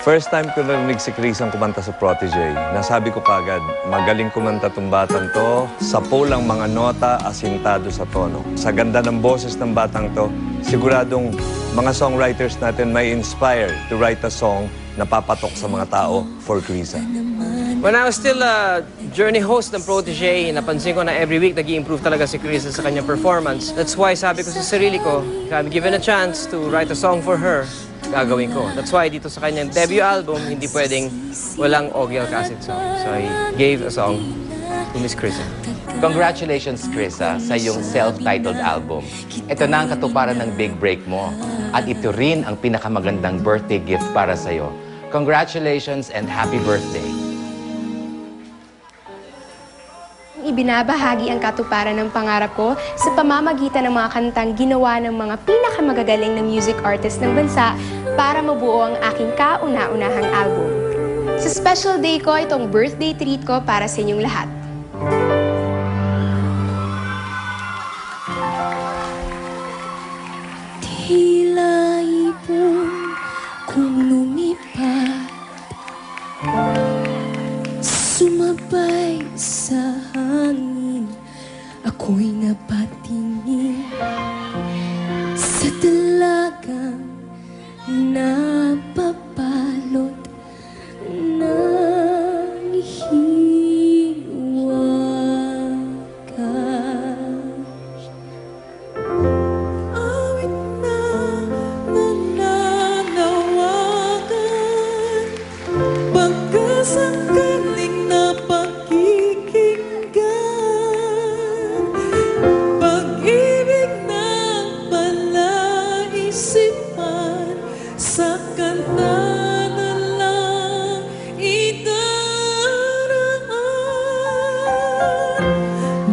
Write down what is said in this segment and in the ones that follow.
First time ko narinig si Chris ang kumanta sa Protégé. Nasabi ko kagad, magaling kumanta tong batang to. Sapo lang mga nota, asintado sa tono. Sa ganda ng boses ng batang to, siguradong mga songwriters natin may inspire to write a song na papatok sa mga tao for Krisa. When I was still a journey host ng Protégé, napansin ko na every week nag-i-improve talaga si Krisa sa kanyang performance. That's why sabi ko sa sarili ko, if I'm given a chance to write a song for her, gagawin ko. That's why dito sa kanyang debut album, hindi pwedeng walang Ogie Alcacid song. So I gave a song to Miss Krisa. Congratulations, Krisa, sa iyong self-titled album. Ito na ang katuparan ng big break mo. At ito rin ang pinakamagandang birthday gift para sa'yo. Congratulations and happy birthday. Ibinabahagi ang katuparan ng pangarap ko sa pamamagitan ng mga kantang ginawa ng mga pinakamagagaling na music artist ng bansa para mabuo ang aking kauna-unahang album. Sa special day ko, itong birthday treat ko para sa inyong lahat. Tila ibon kung lumipad, sumabay sa hangin, ako'y napatingin sa dalagang napapalot ng hiwaga. Awit na nananawagan, pagkasangkaling na pakikinggan, pag-ibig na palaisipan, sa kanta na lang idaraan.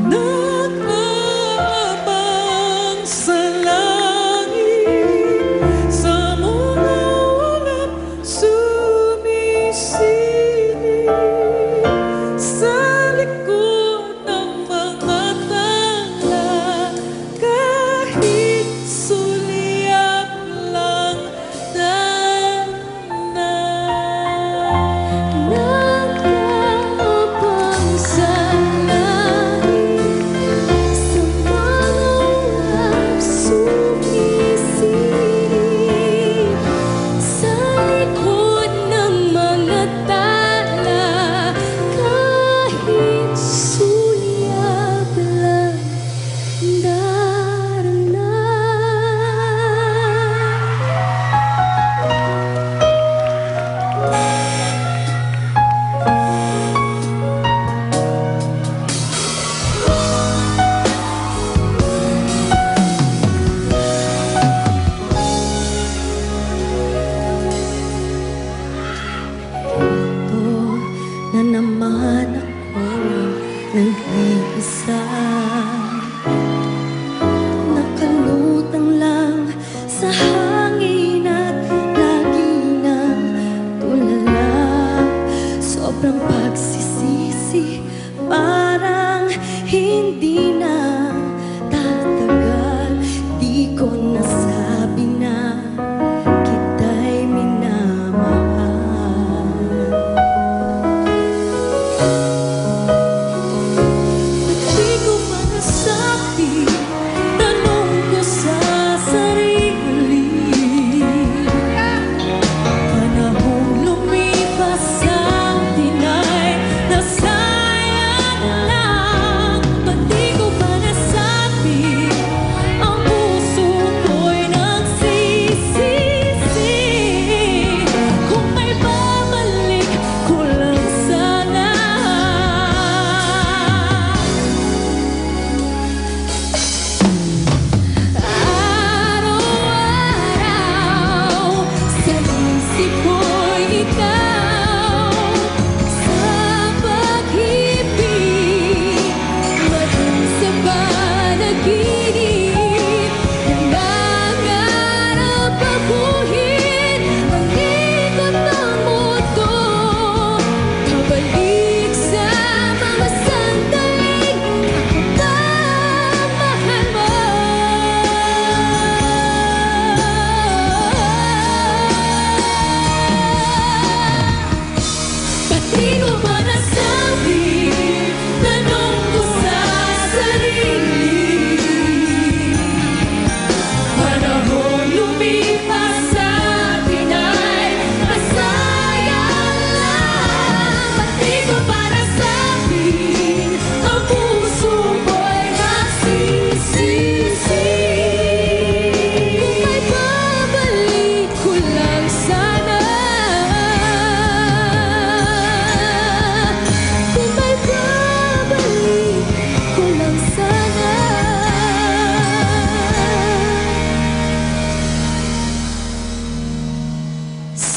Nag-aabang sa langit, sa mga ulap sumisilip, sa likod ng mga tangla, kahit sulyap lang nag-aabang sa langit, sa mga ulap sumisilip, sa likod ng mga tala, kahit sulyap lang darana. Ito na naman ako, nag-iisa, nakalutang lang sa hangin at lagi nang tulala. Sobrang pagsisisi, parang hindi na tatagal. Di ko nasabi na kita'y minamahal. Di ko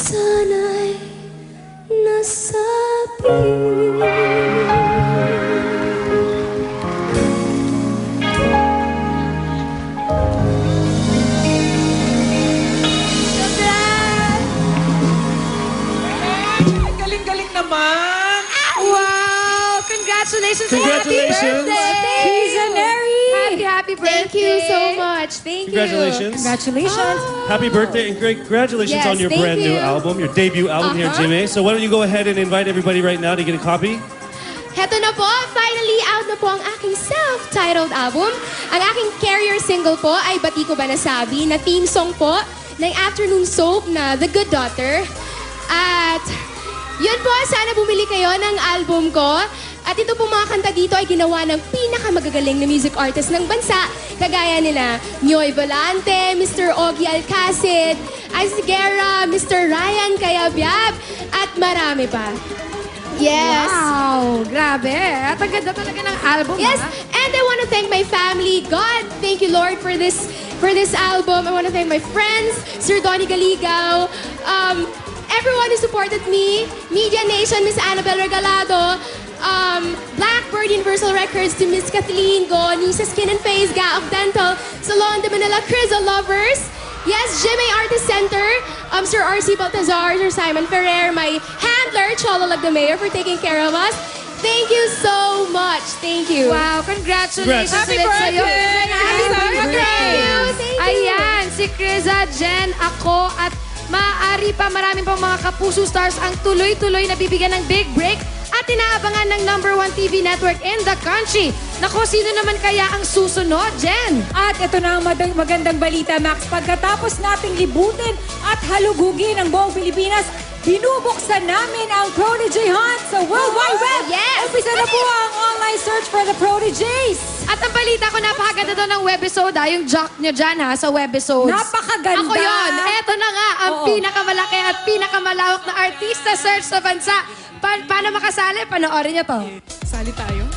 sana'y nasabi. Galing-galing naman! Wow! Congratulations! Congratulations. Happy birthday! Happy birthday! Thank you so much. Thank Congratulations. Congratulations! Happy birthday and great congratulations Yes, on your thank brand new you. album, your debut album here at GMA. So why don't you go ahead and invite everybody right now to get a copy? Heto na po, finally out na po ang aking self-titled album. Ang aking carrier single po ay Bati Ko Ba Nasabi na theme song po ng afternoon soap na The Good Daughter. At yun po, sana bumili kayo ng album ko. At ito po mga kanta dito ay ginawa ng pinakamagagaling na music artist ng bansa. Kagaya nila Nyoy Volante, Mr. Ogie Alcacid, Ice Guerra, Mr. Ryan Cayabyab, at marami pa. Yes. Wow! Grabe! At ang ganda talaga ng album, Yes, ha? and I want to thank my family. God, thank you, Lord, for this album. I want to thank my friends, Sir Donnie Galigaw, everyone who supported me, Media Nation, Miss Annabelle Regalado, Blackbird Universal Records to Miss Kathleen Go, Nisa Skin and Face, Ga of Dental, Salon de Manila, Criza Lovers, yes, GMA Artist Center, Sir R.C. Baltazar, Sir Simon Ferrer, my handler, Cholo Lagdameo, for taking care of us. Thank you so much. Thank you. Wow! Congratulations Congrats. ulit sa'yo. Happy birthday! Thank you. Ayan, si Criza, Jen, ako, at maaari pa maraming pang mga Kapuso Stars ang tuloy-tuloy na bibigyan ng big break at inaabangan ng #1 TV network in the country. Naku, sino naman kaya ang susunod, Jen? At ito na ang magandang balita, Max. Pagkatapos nating libutin at halugugin ang buong Pilipinas, binubuksan namin ang Prodigy Hunt sa World Wide Web. Yes! Umpisa na po ang online search for the Prodigies. At ang balita ko, napakaganda daw ng webisode, yung jock nyo dyan, sa webisodes. Napakaganda. Ako yon. Eto na nga, ang Oo. pinakamalaki at pinakamalawak na artista search sa bansa. Paano makasali? Panoorin nyo to. Sali tayo.